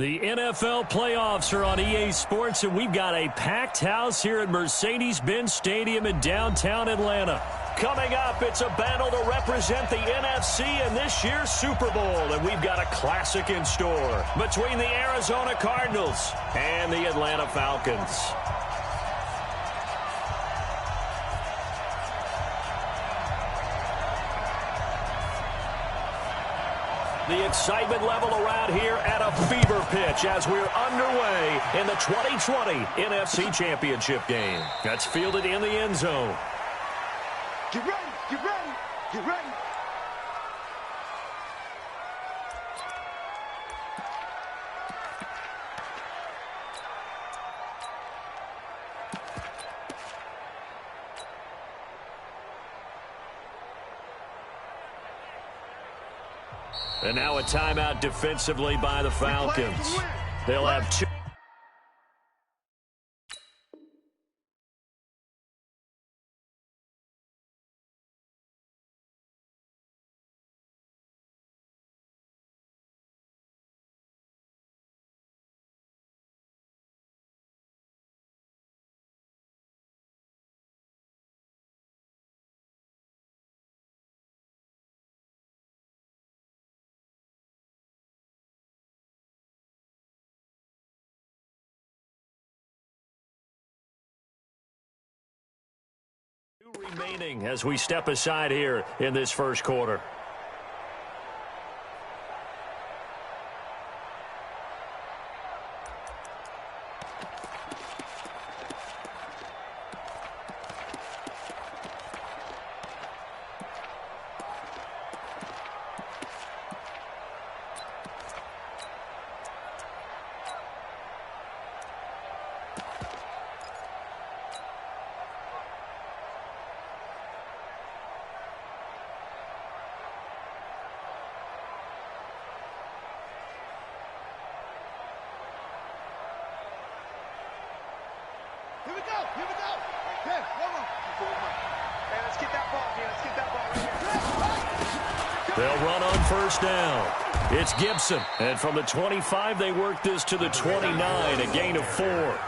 The NFL playoffs are on EA Sports, and we've got a packed house here at Mercedes-Benz Stadium in downtown Atlanta. Coming up, it's a battle to represent the NFC in this year's Super Bowl, and we've got a classic in store between the Arizona Cardinals and the Atlanta Falcons. The excitement level around here at a fever pitch as we're underway in the 2020 NFC Championship game. That's fielded in the end zone. Get ready, get ready, get ready. And now a timeout defensively by the Falcons. They'll have two. Remaining as we step aside here in this first quarter. Here we go, here we go. Okay, hold on. Hey, let's get that ball here. Let's get that ball right here. They'll run on first down. It's Gibson. And from the 25, they work this to the 29, a gain of 4. Well,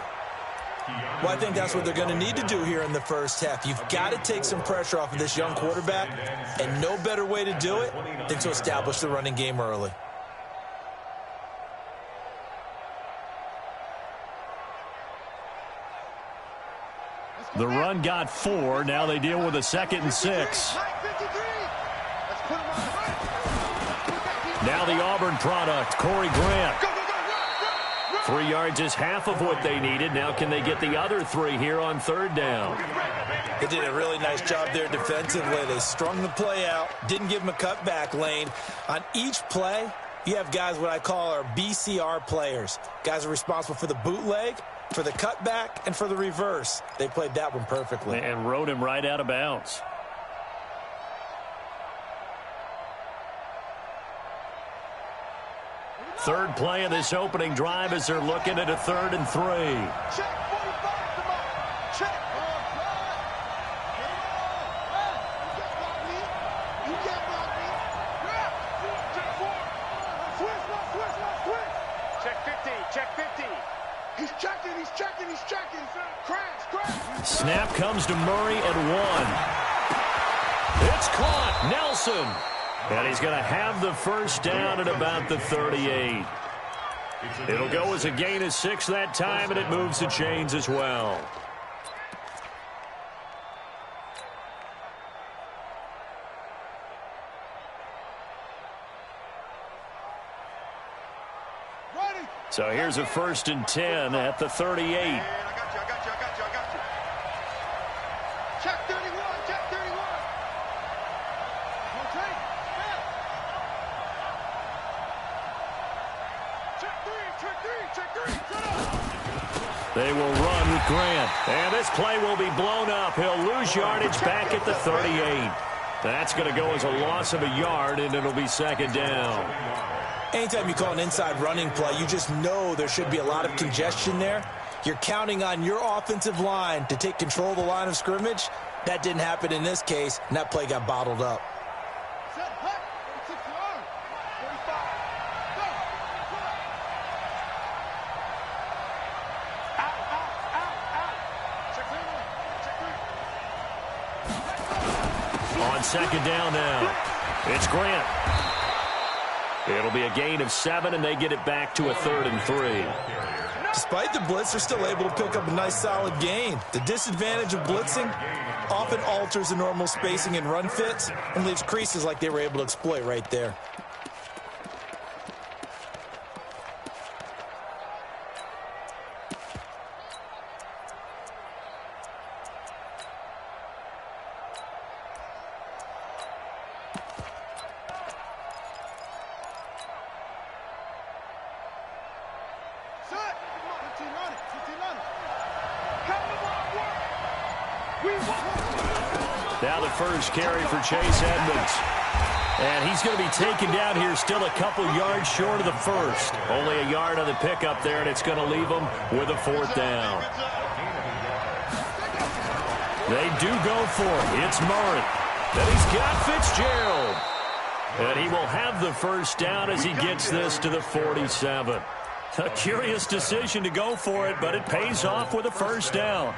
I think that's what they're going to need to do here in the first half. You've got to take some pressure off of this young quarterback, and no better way to do it than to establish the running game early. The run got 4. Now they deal with a 2nd and 6. Now the Auburn product, Corey Grant. 3 yards is half of what they needed. Now can they get the other 3 here on 3rd down? They did a really nice job there defensively. They strung the play out, didn't give them a cutback lane. On each play, you have guys what I call our BCR players. Guys are responsible for the bootleg, for the cutback, and for the reverse. They played that one perfectly. And rode him right out of bounds. Third play of this opening drive as they're looking at a 3rd and 3. Check 45, come on. Check. You get my beat. Check 4. Switch. Check 50, check 50. He's checking. Crash. Snap comes to Murray at 1. It's caught. Nelson. And he's going to have the first down at about the 38. It'll go as a gain of 6 that time, and it moves the chains as well. So here's a 1st and 10 at the 38. I got you. Check 31. Check 3. They will run with Grant. And this play will be blown up. He'll lose yardage back at the 38. That's going to go as a loss of a yard, and it'll be 2nd down. Anytime you call an inside running play, you just know there should be a lot of congestion there. You're counting on your offensive line to take control of the line of scrimmage. That didn't happen in this case, and that play got bottled up. second down now. It's Grant. It'll be a gain of 7, and they get it back to a 3rd and 3. Despite the blitz, they're still able to pick up a nice, solid gain. The disadvantage of blitzing often alters the normal spacing and run fits and leaves creases like they were able to exploit right there. Now the first carry for Chase Edmonds. And he's going to be taken down here still a couple yards short of the first. Only a yard on the pickup there, and it's going to leave him with a 4th down. They do go for it. It's Murray. Then he's got Fitzgerald. And he will have the first down as he gets this to the 47. A curious decision to go for it, but it pays off with a first down.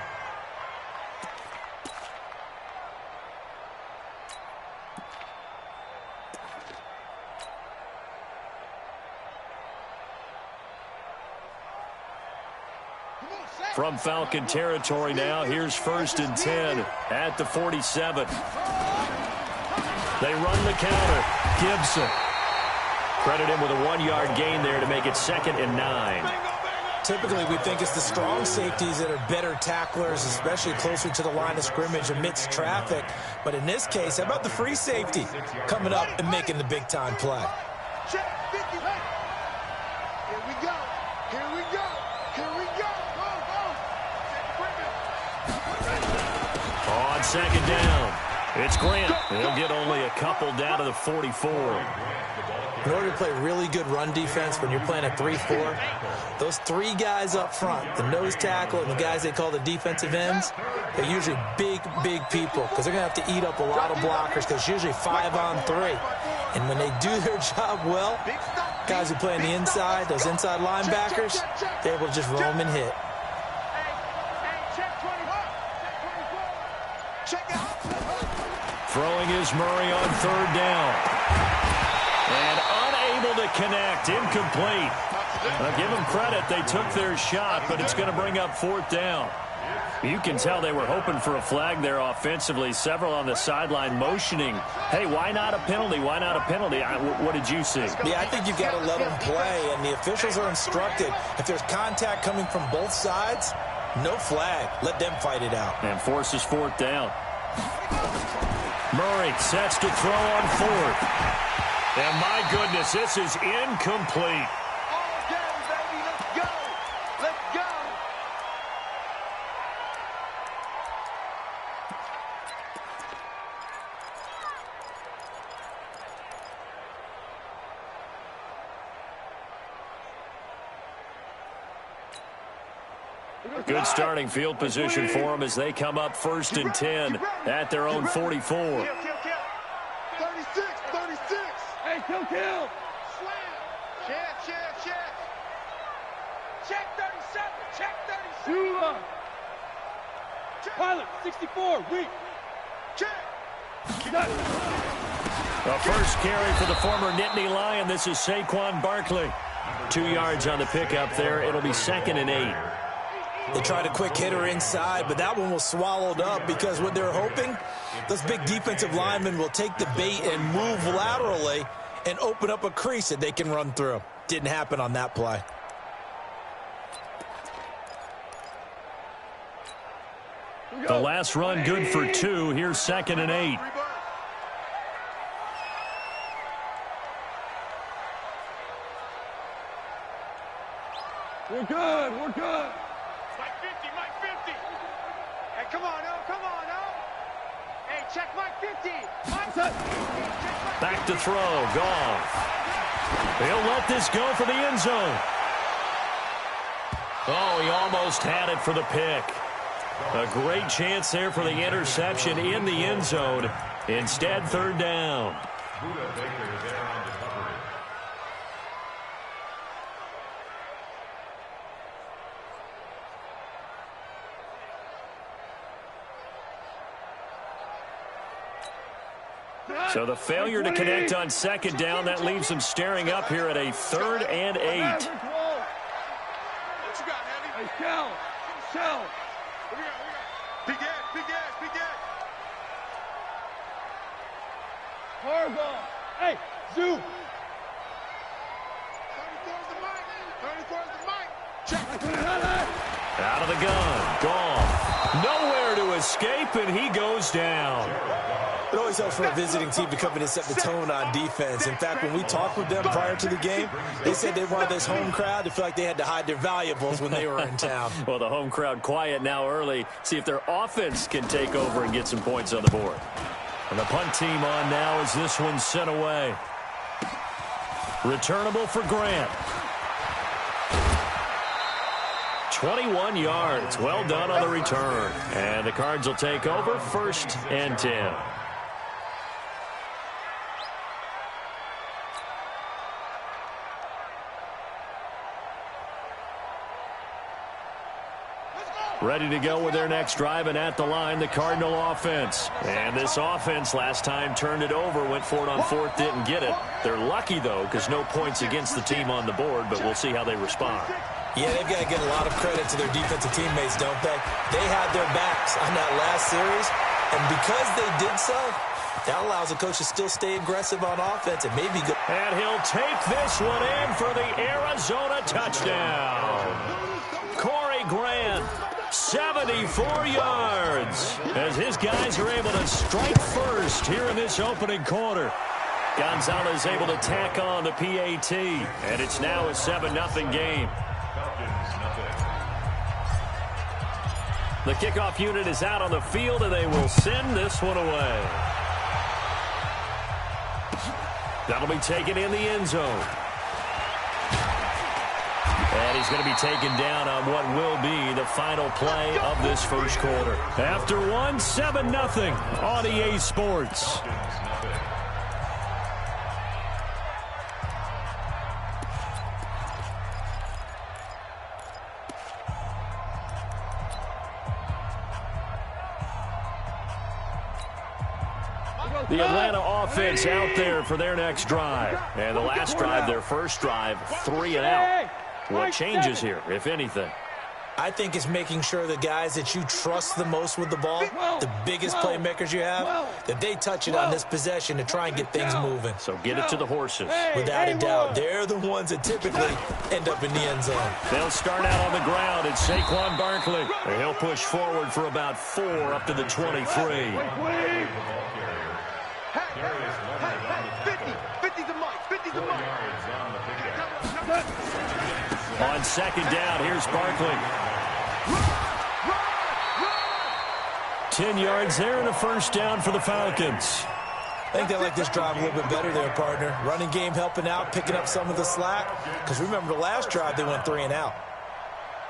From Falcon territory now, here's 1st and 10 at the 47. They run the counter. Gibson. Credit him with a 1-yard gain there to make it 2nd and 9. Typically, we think it's the strong safeties that are better tacklers, especially closer to the line of scrimmage amidst traffic. But in this case, how about the free safety coming up and making the big-time play? Check 50. Here we go. Here we go. Here we go. On 2nd down, it's Grant. He'll get only a couple down to the 44. In order to play really good run defense when you're playing a 3-4, those 3 guys up front, the nose tackle and the guys they call the defensive ends, they're usually big, big people because they're going to have to eat up a lot of blockers because it's usually 5 on 3. And when they do their job well, guys who play on the inside, those inside linebackers, they're able to just roam and hit. Throwing is Murray on 3rd down. And unable to connect. Incomplete. I'll give them credit. They took their shot, but it's going to bring up 4th down. You can tell they were hoping for a flag there offensively. Several on the sideline motioning. Hey, why not a penalty? Why not a penalty? What did you see? Yeah, I think you've got to let them play, and the officials are instructed. If there's contact coming from both sides, no flag. Let them fight it out. And forces 4th down. Murray sets to throw on 4th. And my goodness, this is incomplete. All game, baby. Let's go. Let's go. Good starting field position for them as they come up 1st and 10 at their own 44. Kill, kill, kill. 36, 36. Hey, kill. Slam. Check. Check 37. Check 37. Pilot, 64, weak. Check. A first carry for the former Nittany Lion. This is Saquon Barkley. 2 yards on the pickup there. It'll be 2nd and 8. They tried a quick hitter inside, but that one was swallowed up because what they're hoping, those big defensive linemen will take the bait and move laterally and open up a crease that they can run through. Didn't happen on that play. The last run good for 2. Here's 2nd and 8. We're good. Mike 50. Hey, come on, oh. Hey, check Mike 50. Back to throw. Goff. He'll let this go for the end zone. Oh, he almost had it for the pick. A great chance there for the interception in the end zone. Instead, 3rd down. So the failure to connect on second down, that leaves them staring up here at a 3rd and 8. What you got, Heavy? Hey, Shell. Shell. What we got? Big ass, big ass, big ass. Horizontal. Hey, zoom. 34's the mic. 34's the mic. Check. Out of the gun. Gone. Nowhere to escape, and he goes down. It always helps for a visiting team to come in and set the tone on defense. In fact, when we talked with them prior to the game, they said they wanted this home crowd to feel like they had to hide their valuables when they were in town. Well, the home crowd quiet now early. See if their offense can take over and get some points on the board. And the punt team on now as this one's sent away. Returnable for Grant. 21 yards. Well done on the return. And the Cards will take over 1st and 10. Ready to go with their next drive, and at the line, the Cardinal offense. And this offense last time turned it over, went for it on 4th, didn't get it. They're lucky, though, because no points against the team on the board, but we'll see how they respond. Yeah, they've got to get a lot of credit to their defensive teammates, don't they? They had their backs on that last series, and because they did so, that allows the coach to still stay aggressive on offense and maybe go. And he'll take this one in for the Arizona touchdown. Corey Grant, 74 yards, as his guys are able to strike first here in this opening quarter. Gonzalez able to tack on the PAT, and it's now a 7-0 game. The kickoff unit is out on the field, and they will send this one away. That'll be taken in the end zone. And he's going to be taken down on what will be the final play of this first quarter. After 7-0 on EA Sports. The Atlanta offense out there for their next drive. And the last drive, their first drive, 3 and out. What changes here, if anything? I think it's making sure the guys that you trust the most with the ball, the biggest playmakers you have, that they touch it on this possession to try and get things moving. So get it to the horses. Without a doubt, they're the ones that typically end up in the end zone. They'll start out on the ground. It's Saquon Barkley. And he'll push forward for about 4 up to the 23. 50's the mic. 50's the mic. On second down, here's Barkley. 10 yards there and a first down for the Falcons. I think they like this drive a little bit better there, partner. Running game helping out, picking up some of the slack. Because remember the last drive, they went 3 and out.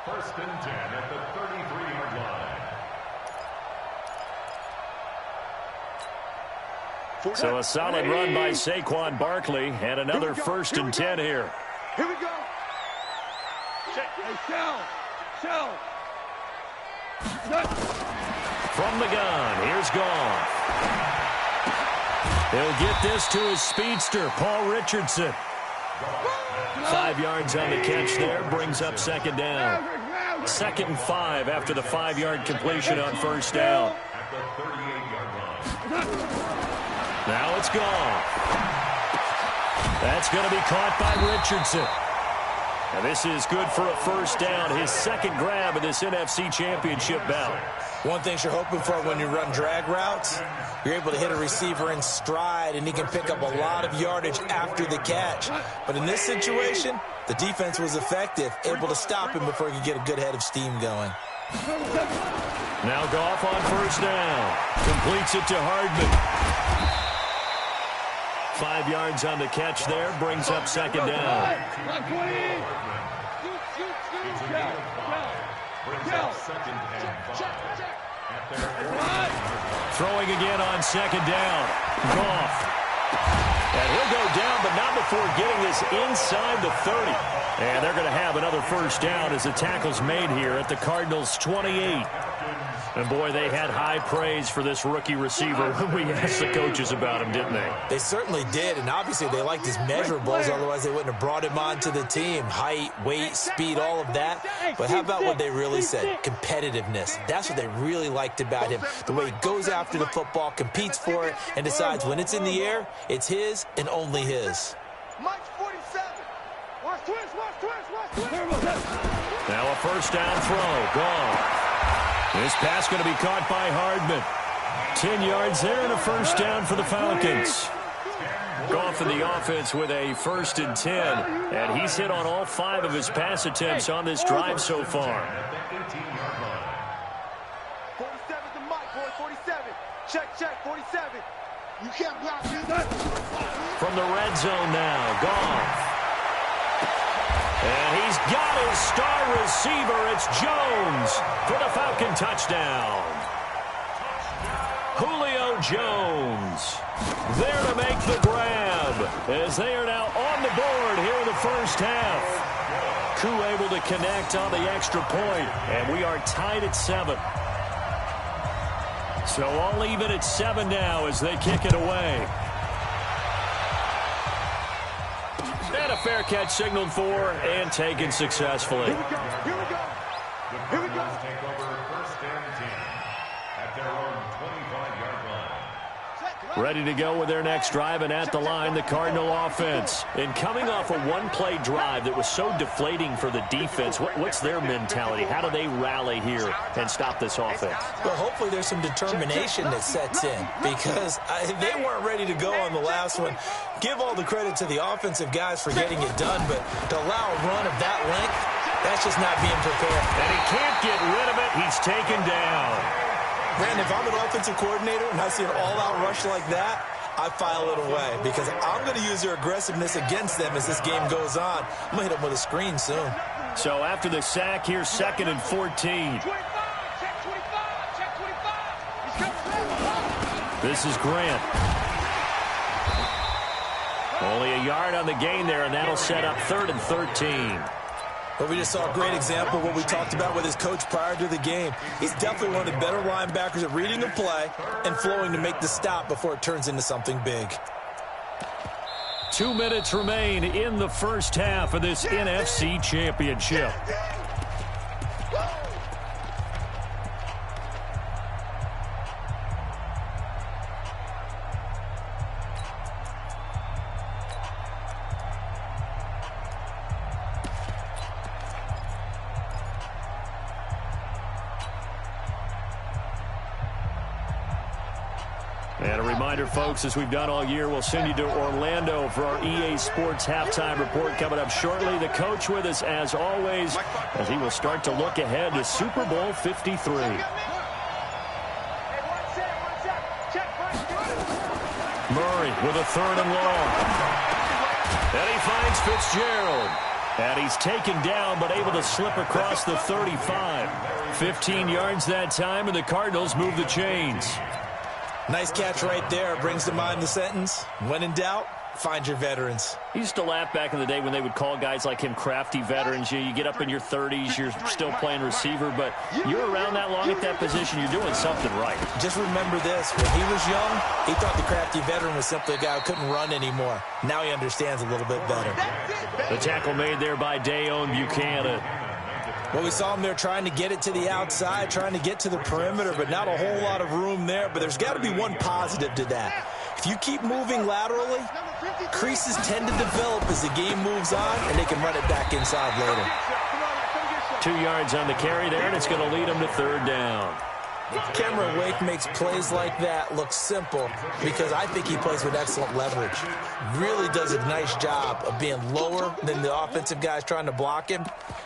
1st and 10 at the 33-yard line. So a solid run by Saquon Barkley and another 1st and 10 here. Here we go. Hey, Shell. From the gun, here's Goff. He'll get this to his speedster, Paul Richardson. 5 yards on the catch there, brings up second down. 2nd and 5 after the 5-yard completion on first down. At the 38-yard line. Now it's Goff. That's going to be caught by Richardson. And this is good for a first down, his 2nd grab of this NFC Championship bout. One thing you're hoping for when you run drag routes, you're able to hit a receiver in stride, and he can pick up a lot of yardage after the catch. But in this situation, the defense was effective, able to stop him before he could get a good head of steam going. Now Goff on first down. Completes it to Hardman. 5 yards on the catch there, brings up second down. Throwing again on second down. Goff. And he'll go down, but not before getting this inside the 30. And they're going to have another first down as the tackle's made here at the Cardinals' 28. And, boy, they had high praise for this rookie receiver when we asked the coaches about him, didn't they? They certainly did, and obviously they liked his measurables. Otherwise, they wouldn't have brought him onto the team. Height, weight, speed, all of that. But how about what they really said? Competitiveness. That's what they really liked about him. The way he goes after the football, competes for it, and decides when it's in the air, it's his and only his. Mike's 47. Watch twist, watch twist, watch twist. Now a first down throw. Gone. This pass going to be caught by Hardman. 10 yards there and a first down for the Falcons. Goff in the offense with a 1st and 10. And he's hit on all 5 of his pass attempts on this drive so far. 47 to Mike, boy, 47. Check, 47. You can't block me. From the red zone now, Goff. And he's got his star receiver. It's Jones for the Falcon touchdown. Julio Jones there to make the grab as they are now on the board here in the first half. Koo able to connect on the extra point, and we are tied at 7. So all even at 7 now as they kick it away. And a fair catch signaled for and taken successfully. Here we go, here we go. Here we go. Take over 1st and 10 at their own 25-yard line. Ready to go with their next drive, and at the line, the Cardinal offense. And coming off a one-play drive that was so deflating for the defense, what's their mentality? How do they rally here and stop this offense? Well, hopefully there's some determination that sets in because they weren't ready to go on the last one. Give all the credit to the offensive guys for getting it done, but to allow a run of that length, that's just not being prepared. And he can't get rid of it. He's taken down. Brandon, if I'm an offensive coordinator and I see an all-out rush like that, I file it away because I'm going to use their aggressiveness against them as this game goes on. I'm going to hit them with a screen soon. So after the sack, here's 2nd and 14. This is Grant. Only a yard on the gain there, and that'll set up 3rd and 13. But we just saw a great example of what we talked about with his coach prior to the game. He's definitely one of the better linebackers at reading the play and flowing to make the stop before it turns into something big. 2 minutes remain in the first half of this NFC Championship. And a reminder, folks, as we've done all year, we'll send you to Orlando for our EA Sports halftime report coming up shortly. The coach with us, as always, as he will start to look ahead to Super Bowl 53. Murray with a 3rd and long. And he finds Fitzgerald. And he's taken down, but able to slip across the 35. 15 yards that time, and the Cardinals move the chains. Nice catch right there. Brings to mind the sentence, when in doubt, find your veterans. He used to laugh back in the day when they would call guys like him crafty veterans. You get up in your 30s, you're still playing receiver, but you're around that long at that position, you're doing something right. Just remember this. When he was young, he thought the crafty veteran was simply a guy who couldn't run anymore. Now he understands a little bit better. The tackle made there by Dayon Buchanan. Well, we saw him there trying to get it to the outside, trying to get to the perimeter, but not a whole lot of room there. But there's got to be one positive to that. If you keep moving laterally, creases tend to develop as the game moves on, and they can run it back inside later. 2 yards on the carry there, and it's going to lead them to 3rd down. Cameron Wake makes plays like that look simple because I think he plays with excellent leverage. Really does a nice job of being lower than the offensive guys trying to block him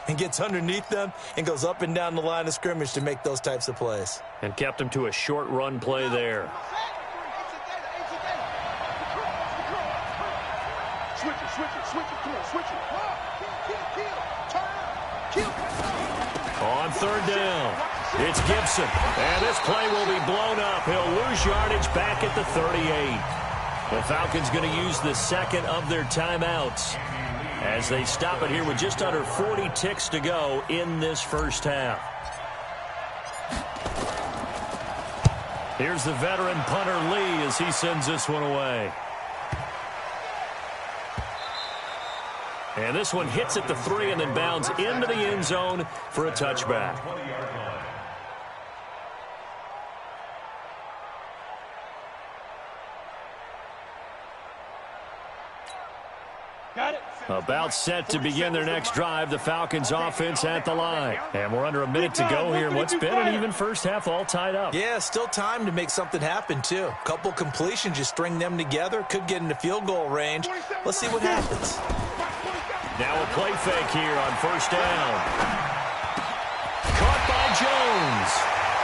and gets underneath them and goes up and down the line of scrimmage to make those types of plays. And kept him to a short run play there. Switch it, come on, switch it. On 3rd down, it's Gibson. And this play will be blown up. He'll lose yardage back at the 38. The Falcons going to use the 2nd of their timeouts as they stop it here with just under 40 ticks to go in this first half. Here's the veteran punter Lee as he sends this one away. And this one hits at the 3 and then bounds into the end zone for a touchback. Got it. About set to begin their next drive, the Falcons offense at the line. And we're under a minute to go here in what's been an even first half, all tied up. Yeah, still time to make something happen, too. Couple completions, just string them together. Could get into field goal range. Let's see what happens. Now a play fake here on first down. Caught by Jones.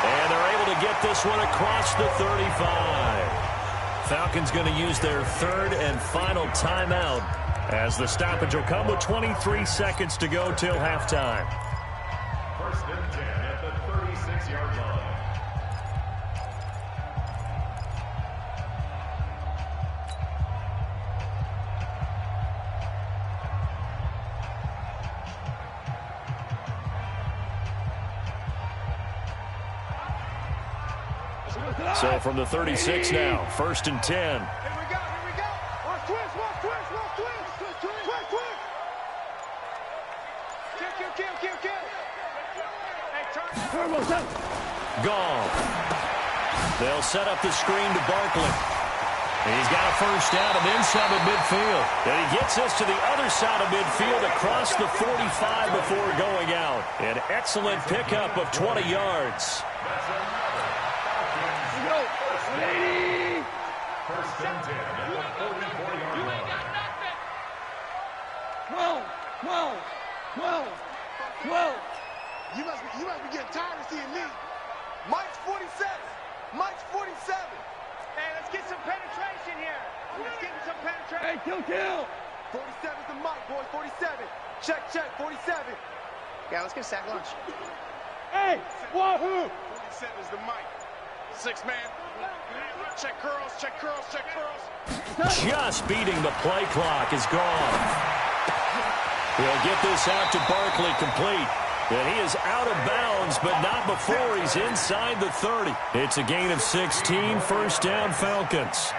And they're able to get this one across the 35. Falcons going to use their third and final timeout, as the stoppage will come with 23 seconds to go till halftime. First and 10 at the 36-yard line. So from the 36 now, first and 10. Here we go, here we go. Watch twist, watch twist, watch twist. Twist, twist, twist. Kill. Hey, turn. Gone. They'll set up the screen to Barkley. He's got a first down and then some at midfield. And he gets us to the other side of midfield across the 45 before going out. An excellent pickup of 20 yards. First and 10 at the 44-yard line. Whoa. You must be getting tired of seeing me. Mike's 47. Mike's 47. Hey, let's get some penetration here. Let's get some penetration. Hey, kill. 47's the Mike, boys. 47. Check, 47. Yeah, let's get a sack lunch. Hey, wahoo. 47's the Mike. 6 man. Check curls. Just beating the play clock is gone. He'll get this out to Barkley complete. And he is out of bounds, but not before he's inside the 30. It's a gain of 16, first down Falcons.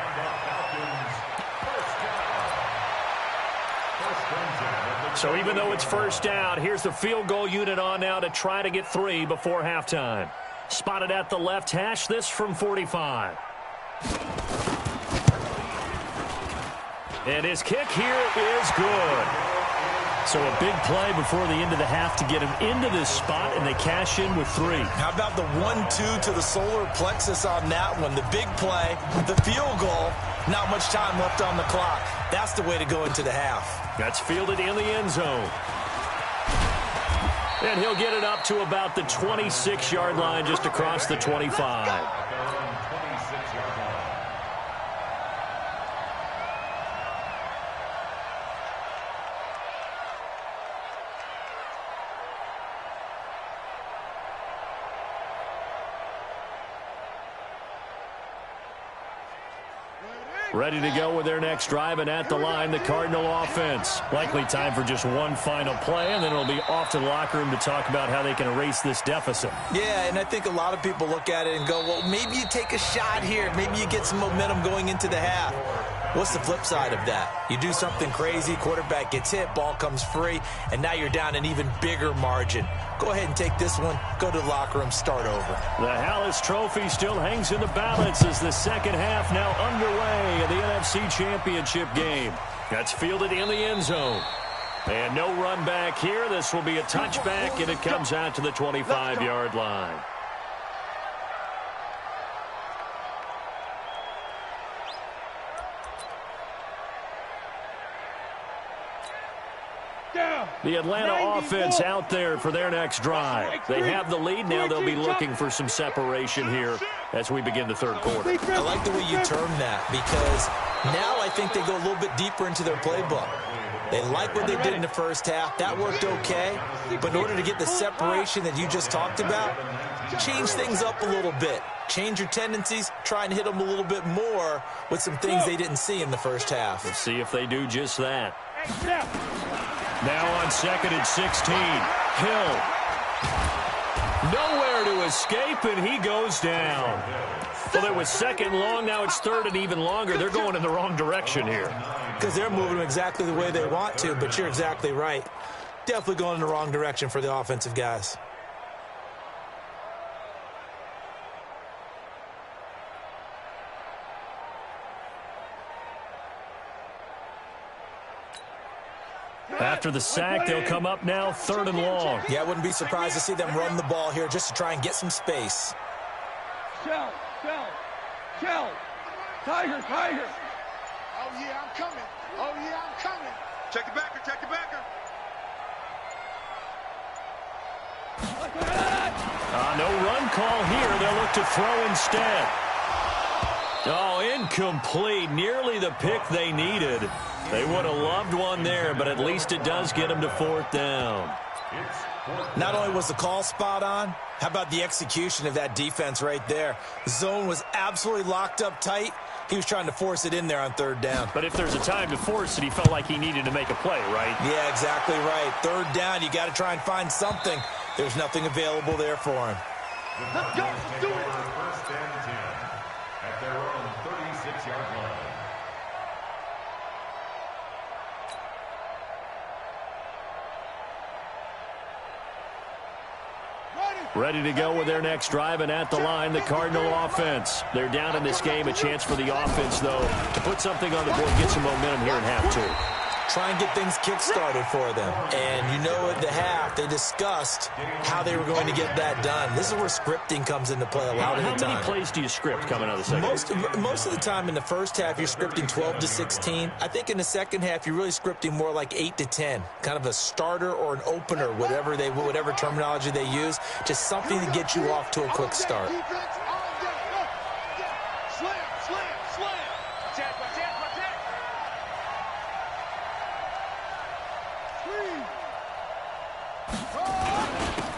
So even though it's first down, here's the field goal unit on now to try to get 3 before halftime. Spotted at the left hash, this from 45. And his kick here is good. So a big play before the end of the half to get him into this spot, and they cash in with 3. How about the 1-2 to the solar plexus on that one? The big play, the field goal, not much time left on the clock. That's the way to go into the half. That's fielded in the end zone. And he'll get it up to about the 26-yard line, just across the 25. Ready to go with their next drive, and at the line, the Cardinal offense. Likely time for just one final play, and then it'll be off to the locker room to talk about how they can erase this deficit. Yeah, and I think a lot of people look at it and go, well, maybe you take a shot here. Maybe you get some momentum going into the half. What's the flip side of that? You do something crazy, quarterback gets hit, ball comes free, and now you're down an even bigger margin. Go ahead and take this one, go to the locker room, start over. The Hallis Trophy still hangs in the balance as the second half now underway in the NFC Championship game. That's fielded in the end zone. And no run back here. This will be a touchback, and it comes out to the 25-yard line. The Atlanta offense out there for their next drive. They have the lead. Now they'll be looking for some separation here as we begin the third quarter. I like the way you term that, because now I think they go a little bit deeper into their playbook. They like what they did in the first half. That worked okay. But in order to get the separation that you just talked about, change things up a little bit. Change your tendencies. Try and hit them a little bit more with some things they didn't see in the first half. Let's see if they do just that. Now on second and 16, Hill. Nowhere to escape, and he goes down. Well, it was second long. Now it's third and even longer. They're going in the wrong direction here. Because they're moving exactly the way they want to, but you're exactly right. Definitely going in the wrong direction for the offensive guys. After the sack, they'll come up now third and long. Yeah, I wouldn't be surprised to see them run the ball here just to try and get some space. Shell. Tiger. Oh, yeah, I'm coming. Check the backer. No run call here. They'll look to throw instead. Oh, incomplete. Nearly the pick they needed. They would have loved one there, but at least it does get them to fourth down. Not only was the call spot on, how about the execution of that defense right there? The zone was absolutely locked up tight. He was trying to force it in there on third down. But if there's a time to force it, he felt like he needed to make a play, right? Yeah, exactly right. Third down, you got to try and find something. There's nothing available there for him. Let's go. Let's do it. First and 10 at their own 36-yard line. Ready to go with their next drive, and at the line, the Cardinal offense. They're down in this game. A chance for the offense, though, to put something on the board, get some momentum here in half two. Try and get things kick-started for them. And you know at the half, they discussed how they were going to get that done. This is where scripting comes into play a lot of the time. How many plays do you script coming out of the second? Most of the time in the first half, you're scripting 12 to 16. I think in the second half, you're really scripting more like 8 to 10. Kind of a starter or an opener, whatever terminology they use. Just something to get you off to a quick start.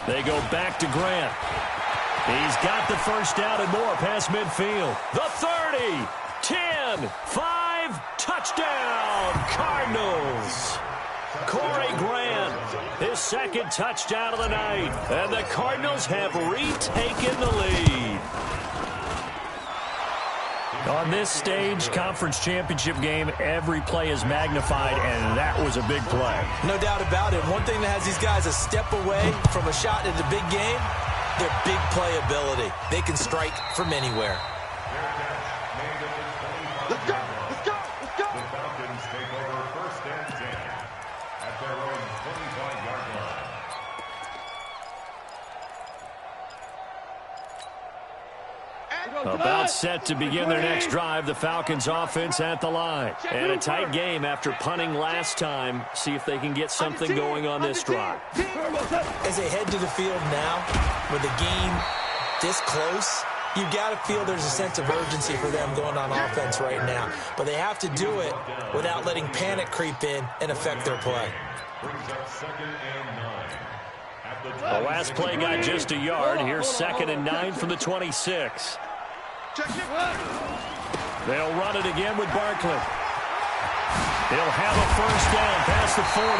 They go back to Grant. He's got the first down and more past midfield. The 30, 10, 5, touchdown, Cardinals. Corey Grant, his second touchdown of the night. And the Cardinals have retaken the lead. On this stage, conference championship game, every play is magnified, and that was a big play. No doubt about it. One thing that has these guys a step away from a shot in the big game, their big play ability. They can strike from anywhere. Let's go. The Falcons take over first and 10 at their own 25-yard line. About set to begin their next drive, the Falcons offense at the line. And a tight game after punting last time. See if they can get something going on this drive. As they head to the field now, with the game this close, you've got to feel there's a sense of urgency for them going on offense right now. But they have to do it without letting panic creep in and affect their play. Brings up second and 9. The last play got just a yard. Here's second and 9 from the 26. They'll run it again with Barkley. He'll have a first down past the 40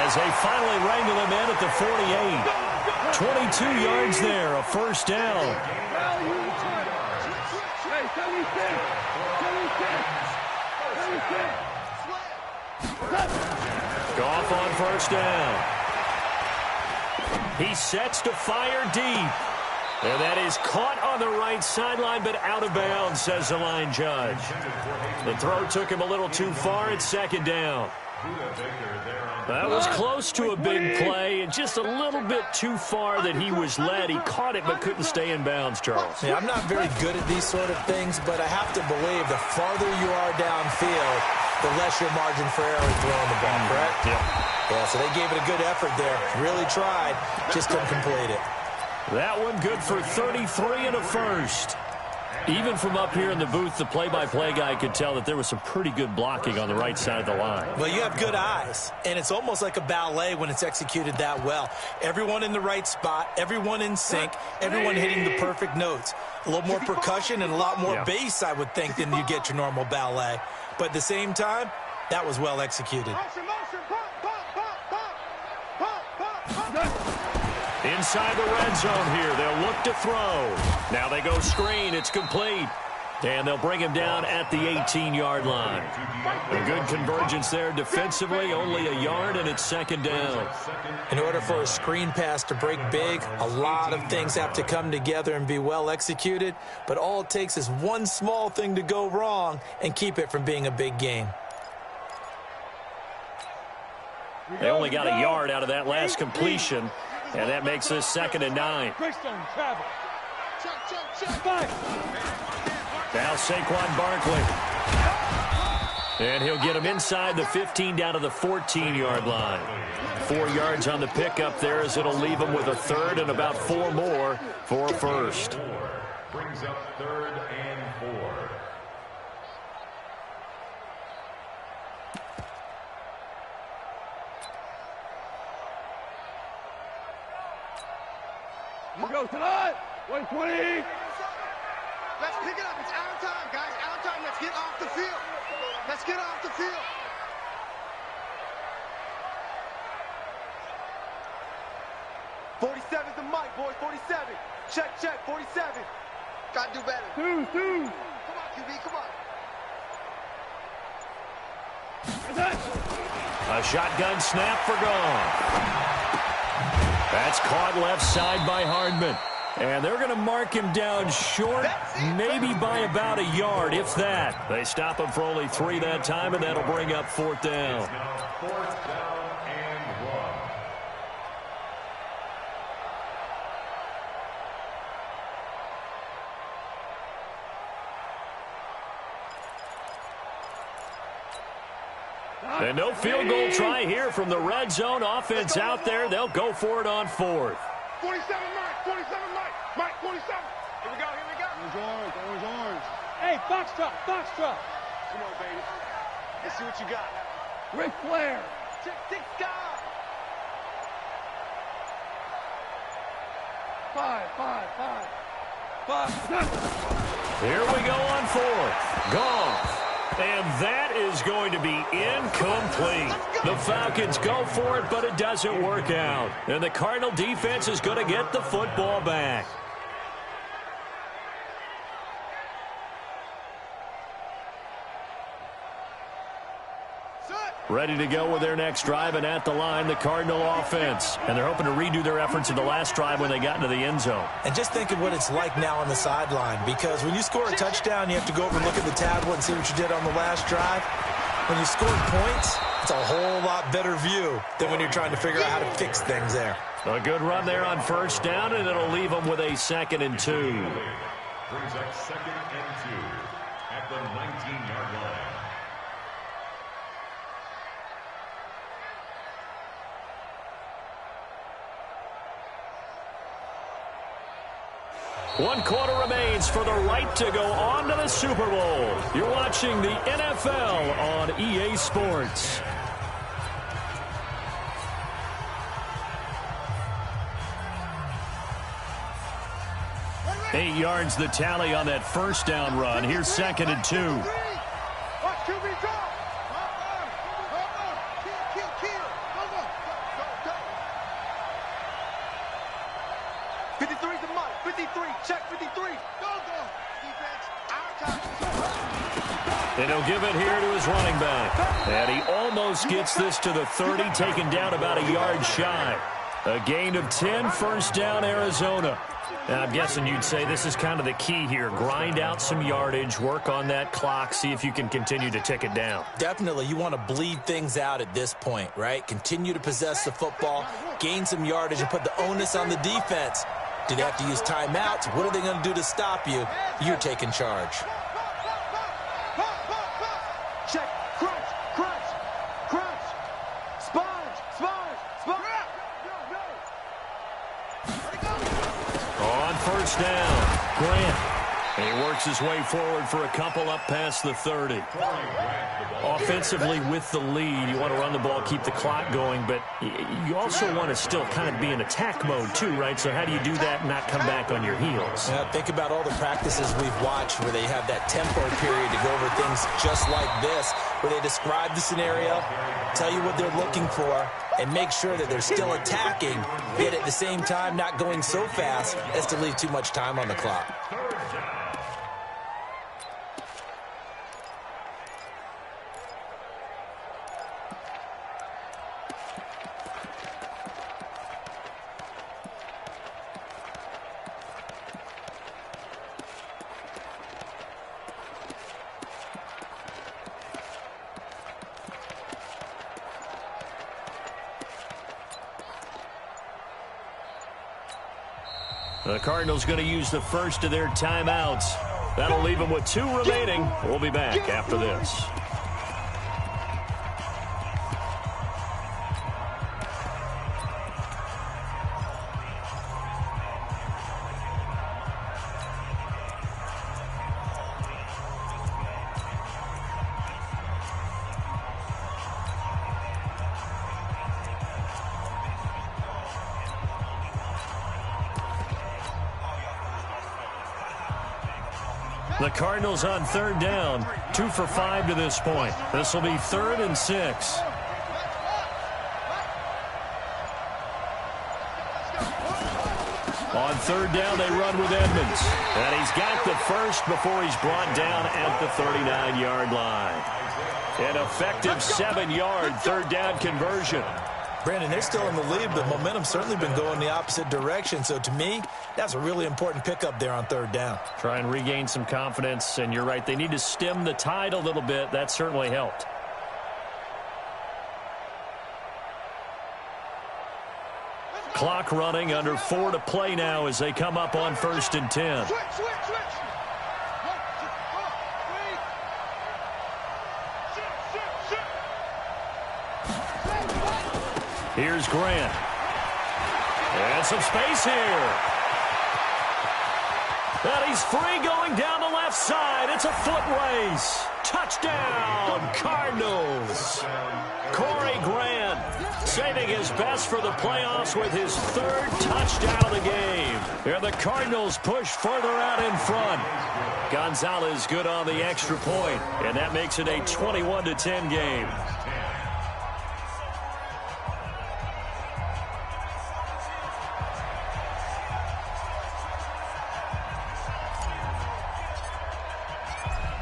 as they finally wrangle him in at the 48. 22 yards there, a first down. Goff on first down. He sets to fire deep. And that is caught on the right sideline, but out of bounds, says the line judge. The throw took him a little too far. It's second down. That was close to a big play, and just a little bit too far that he was led. He caught it, but couldn't stay in bounds, Charles. Yeah, I'm not very good at these sort of things, but I have to believe the farther you are downfield, the less your margin for error in throwing the ball, correct? Yeah, so they gave it a good effort there. Really tried, just couldn't complete it. That one good for 33 and a first. Even from up here in the booth, the play-by-play guy could tell that there was some pretty good blocking on the right side of the line. Well, you have good eyes, and it's almost like a ballet when it's executed that well. Everyone in the right spot, everyone in sync, everyone hitting the perfect notes. A little more percussion and a lot more bass, I would think, than you get your normal ballet. But at the same time, that was well executed. inside the red zone here. They'll look to throw. Now they go screen. It's complete. And they'll bring him down at the 18-yard line. A good convergence there defensively, only a yard, and it's second down. In order for a screen pass to break big, a lot of things have to come together and be well executed, but all it takes is one small thing to go wrong and keep it from being a big game. They only got a yard out of that last completion, and that makes this second and 9. Now Saquon Barkley. And he'll get him inside the 15 down to the 14-yard line. 4 yards on the pickup there as it'll leave him with a third and about 4 more for a first. Brings up 3rd and 4. You go tonight. 120. Let's pick it up. It's out of time, guys. Out of time. Let's get off the field. Let's get off the field. '47's the mic, boys. 47. Check, check. 47. Gotta do better. Two. Come on, QB. Come on. A shotgun snap for gone. That's caught left side by Hardman. And they're going to mark him down short, maybe by about a yard, if that. They stop him for only 3 that time, and that'll bring up 4th down. 4th down and 1. And no field goal try here from the red zone offense out there. They'll go for it on 4th. 47, Mike. 47, Mike. Mike, 47. Here we go. Orange. Hey, foxtrot. Come on, baby. Let's see what you got. Ric Flair. Six guys. 5. Here we go on 4th. Gone. And that is going to be incomplete. The Falcons go for it, but it doesn't work out. And the Cardinal defense is going to get the football back. Ready to go with their next drive, and at the line, the Cardinal offense. And they're hoping to redo their efforts in the last drive when they got into the end zone. And just think of what it's like now on the sideline, because when you score a touchdown, you have to go over and look at the tablet and see what you did on the last drive. When you scored points, it's a whole lot better view than when you're trying to figure out how to fix things there. A good run there on 1st down, and it'll leave them with a 2nd and 2. Brings up 2nd and 2 at the 19-yard line. One quarter remains for the right to go on to the Super Bowl. You're watching the NFL on EA Sports. Eight yards the tally on that 1st down run. Here's 2nd and 2. Watch QB draw. 53's the mic. 53. Check 53. Go. Defense. Out of time. And he'll give it here to his running back. And he almost gets this to the 30, taken down about a yard shy. A gain of 10, 1st down, Arizona. Now, I'm guessing you'd say this is kind of the key here. Grind out some yardage, work on that clock, see if you can continue to tick it down. Definitely, you want to bleed things out at this point, right? Continue to possess the football, gain some yardage, and put the onus on the defense. Do they have to use timeouts? What are they going to do to stop you? You're taking charge. Check. Crunch. Sponge. On 1st down, Grant. And he works his way forward for a couple up past the 30. Offensively with the lead, you want to run the ball, keep the clock going, but you also want to still kind of be in attack mode too, right? So how do you do that and not come back on your heels? Yeah, think about all the practices we've watched where they have that tempo period to go over things just like this, where they describe the scenario, tell you what they're looking for, and make sure that they're still attacking, yet at the same time not going so fast as to leave too much time on the clock. The Cardinals going to use the first of their timeouts. That'll leave them with 2 remaining. We'll be back after this. The Cardinals on 3rd down, 2 for 5 to this point. This will be 3rd and 6. On 3rd down, they run with Edmonds. And he's got the first before he's brought down at the 39-yard line. An effective 7-yard 3rd down conversion. Brandon, they're still in the lead, but momentum's certainly been going the opposite direction. So to me, that's a really important pickup there on 3rd down. Try and regain some confidence, and you're right. They need to stem the tide a little bit. That certainly helped. Clock running, under 4 to play now as they come up on 1st and 10. Here's Grant. And some space here. And he's free going down the left side. It's a foot race. Touchdown, Cardinals. Corey Grant saving his best for the playoffs with his 3rd touchdown of the game. And the Cardinals push further out in front. Gonzalez good on the extra point, and that makes it a 21-10 game.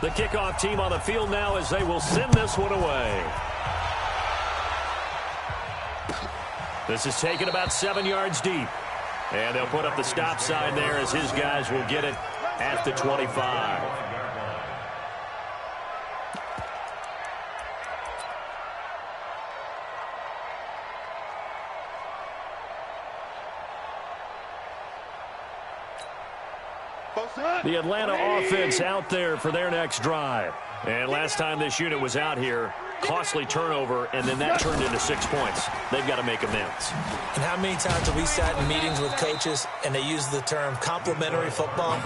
The kickoff team on the field now as they will send this one away. This is taken about 7 yards deep. And they'll put up the stop sign there as his guys will get it at the 25. The Atlanta offense out there for their next drive. And last time this unit was out here, costly turnover, and then that turned into 6 points. They've got to make amends. And how many times have we sat in meetings with coaches and they use the term complementary football?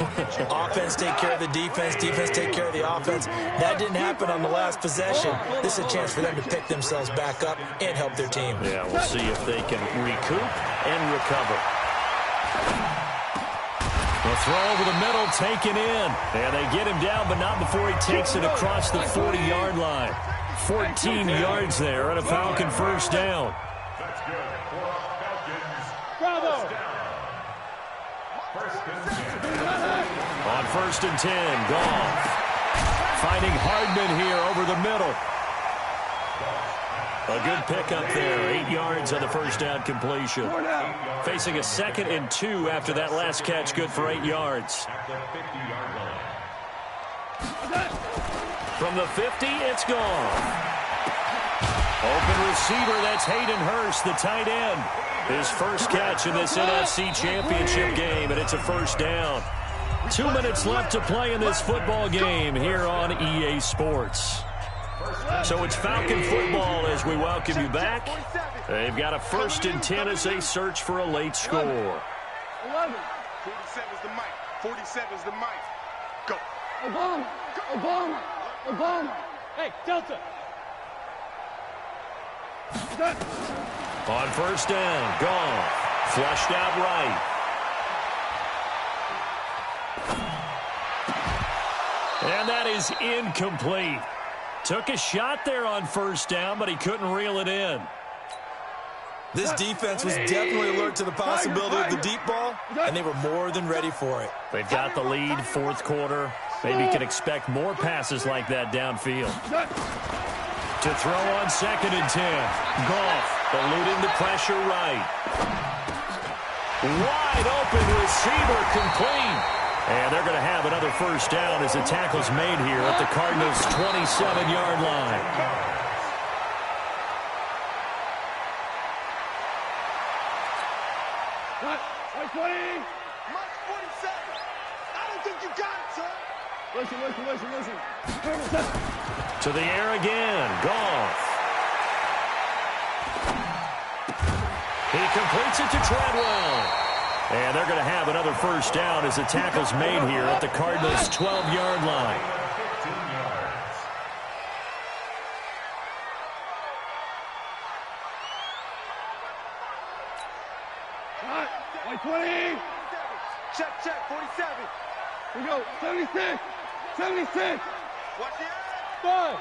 Offense take care of the defense, defense take care of the offense. That didn't happen on the last possession. This is a chance for them to pick themselves back up and help their team. Yeah, we'll see if they can recoup and recover. The throw over the middle, taken in. And they get him down, but not before he takes it across the 40-yard line. 14 yards there and a Falcon first down. That's good for Falcons. Bravo. On 1st and 10, Goff. Finding Hardman here over the middle. A good pickup there, 8 yards on the first down completion. Facing a 2nd and 2 after that last catch, good for 8 yards. at the 50-yard line. From the 50, it's gone. Open receiver, that's Hayden Hurst, the tight end. His first catch in this NFC Championship game, and it's a first down. 2 minutes left to play in this football game here on EA Sports. So it's Falcon football as we welcome you back. They've got a 1st and 10 as they search for a late score. 47's the mic. 47's the mic. Obama. Obama. Obama. Hey, Delta. On first down, gone. Flushed out right. And that is incomplete. Took a shot there on first down, but he couldn't reel it in. This defense was definitely alert to the possibility of the deep ball, and they were more than ready for it. They've got the lead, fourth quarter. Maybe can expect more passes like that downfield. To throw on 2nd and 10. Goff eluding the pressure right. Wide open receiver complete. And they're going to have another first down as the tackle's made here at the Cardinals' 27-yard line. Right 20. Mike 47. I don't think you got it, son. Listen. To the air again. Goff. He completes it to Treadwell. And they're going to have another first down as the tackle's made here at the Cardinals' 12-yard line. 15 yards. Right 20. Check, 47. We go. 76. 76. Watch the eye. 5.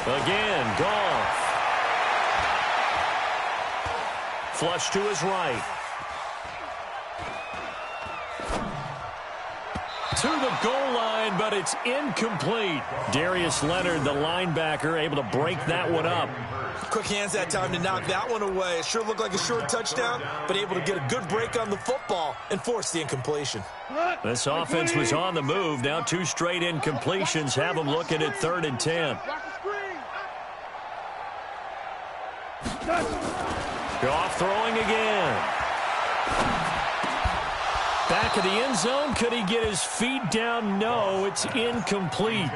Again, Goff. Flush to his right. To the goal line, but it's incomplete. Darius Leonard, the linebacker, able to break that one up. Quick hands that time to knock that one away. It sure looked like a short touchdown, but able to get a good break on the football and force the incompletion. This offense was on the move. Now 2 straight incompletions have them looking at 3rd and 10. Watch the screen. Goff throwing again. Back of the end zone. Could he get his feet down? No, it's incomplete.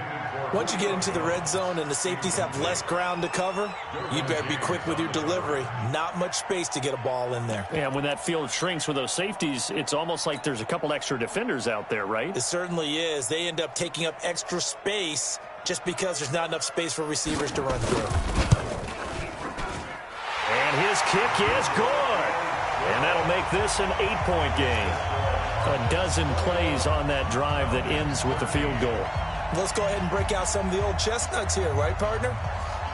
Once you get into the red zone and the safeties have less ground to cover, you better be quick with your delivery. Not much space to get a ball in there. And when that field shrinks with those safeties, it's almost like there's a couple extra defenders out there, right? It certainly is. They end up taking up extra space just because there's not enough space for receivers to run through. And his kick is good. And that'll make this an 8-point game. A dozen plays on that drive that ends with the field goal. Let's go ahead and break out some of the old chestnuts here, right, partner?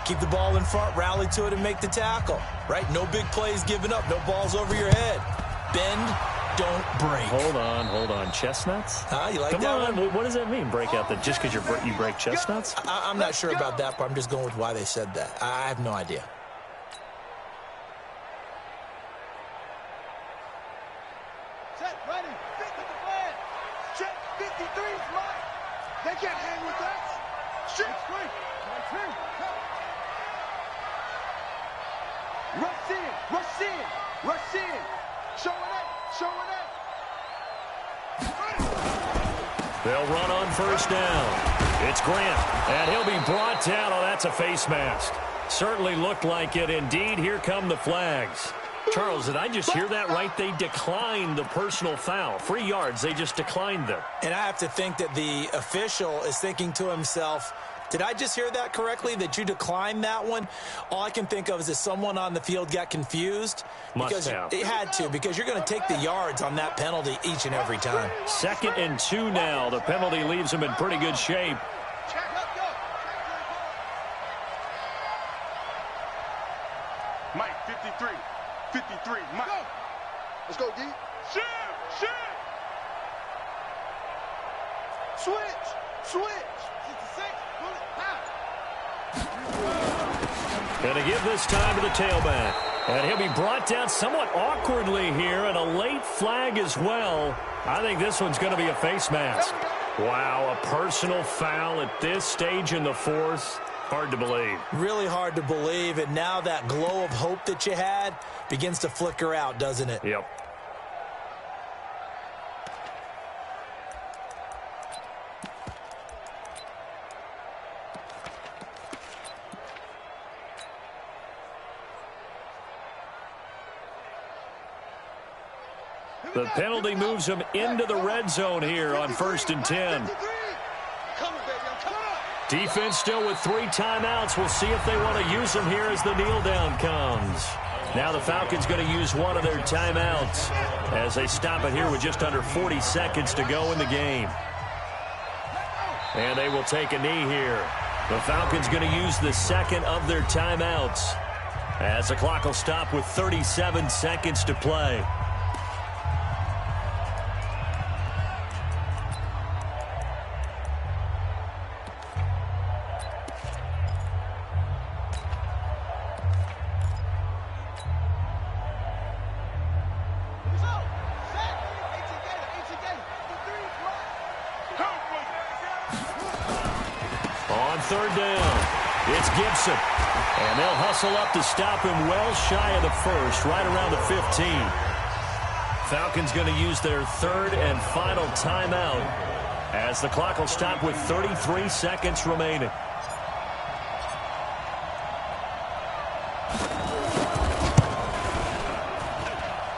Keep the ball in front, rally to it, and make the tackle, right? No big plays given up, no balls over your head. Bend, don't break. Hold on. Chestnuts? You like Come that on. one? What does that mean, break out? That just because you break chestnuts? I'm not sure about that, but I'm just going with why they said that. I have no idea. Set, ready. Fit with the plan. Check, 53's Mike. They can't hang with us. Shoot. Rush in. Showing up. They'll run on first down. It's Grant, and he'll be brought down. Oh, that's a face mask. Certainly looked like it. Indeed, here come the flags. Charles, did I just hear that right? They declined the personal foul. 3 yards, they just declined them. And I have to think that the official is thinking to himself, did I just hear that correctly, that you declined that one? All I can think of is that someone on the field got confused. Must have. It had to, because you're going to take the yards on that penalty each and every time. 2nd and 2 now. The penalty leaves them in pretty good shape. Mike, 53, Mike. Go. Let's go, D. Shoot. Switch. 66, Going to give this time to the tailback. And he'll be brought down somewhat awkwardly here, and a late flag as well. I think this one's going to be a face mask. Wow, a personal foul at this stage in the fourth. Hard to believe. Really hard to believe, and now that glow of hope that you had begins to flicker out, doesn't it? Yep. The penalty moves them into the red zone here on 1st and 10. Defense still with 3 timeouts. We'll see if they want to use them here as the kneel down comes. Now the Falcons going to use one of their timeouts as they stop it here with just under 40 seconds to go in the game. And they will take a knee here. The Falcons going to use the second of their timeouts as the clock will stop with 37 seconds to play. On 3rd down, it's Gibson. And they'll hustle up to stop him well shy of the 1st, right around the 15. Falcons going to use their 3rd and final timeout as the clock will stop with 33 seconds remaining.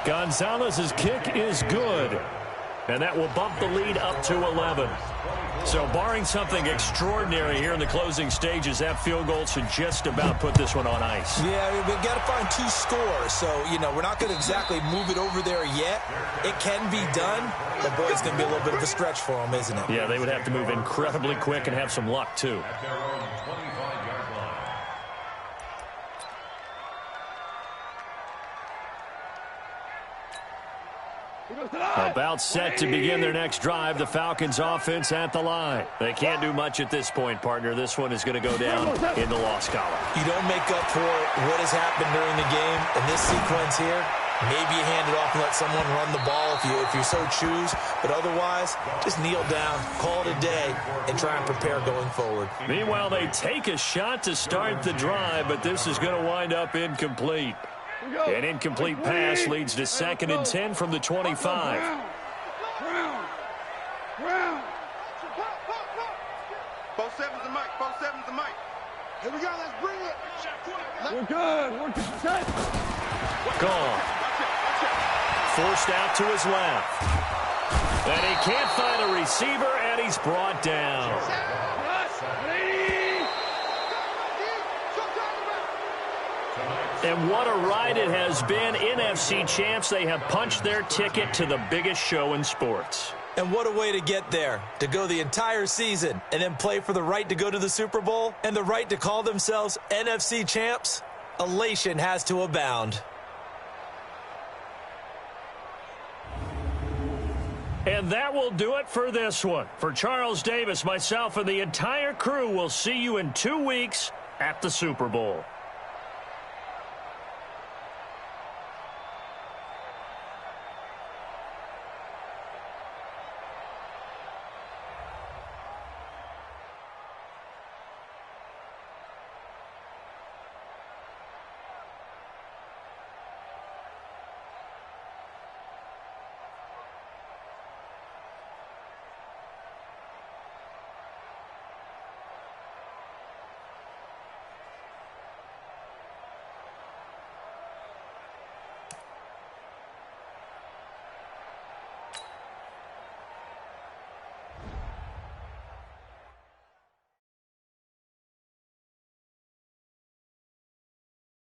Gonzalez's kick is good, and that will bump the lead up to 11. So barring something extraordinary here in the closing stages, that field goal should just about put this one on ice. Yeah, we've got to find 2 scores. So, we're not going to exactly move it over there yet. It can be done, but boy, it's going to be a little bit of a stretch for them, isn't it? Yeah, they would have to move incredibly quick and have some luck, too. About set to begin their next drive, the Falcons offense at the line. They can't do much at this point, partner. This one is going to go down in the loss column. You don't make up for what has happened during the game in this sequence here. Maybe you hand it off and let someone run the ball if you so choose. But otherwise, just kneel down, call it a day, and try and prepare going forward. Meanwhile, they take a shot to start the drive, but this is going to wind up incomplete. An incomplete pass leads to 2nd and 10 from the 25. Both sevens and Mike. Both sevens and Mike. Here we go. Let's bring it. We're good. We're set. Gone. Forced out to his left. And he can't find a receiver, and he's brought down. And what a ride it has been. NFC champs, they have punched their ticket to the biggest show in sports. And what a way to get there, to go the entire season and then play for the right to go to the Super Bowl and the right to call themselves NFC champs. Elation has to abound. And that will do it for this one. For Charles Davis, myself, and the entire crew, we'll see you in 2 weeks at the Super Bowl.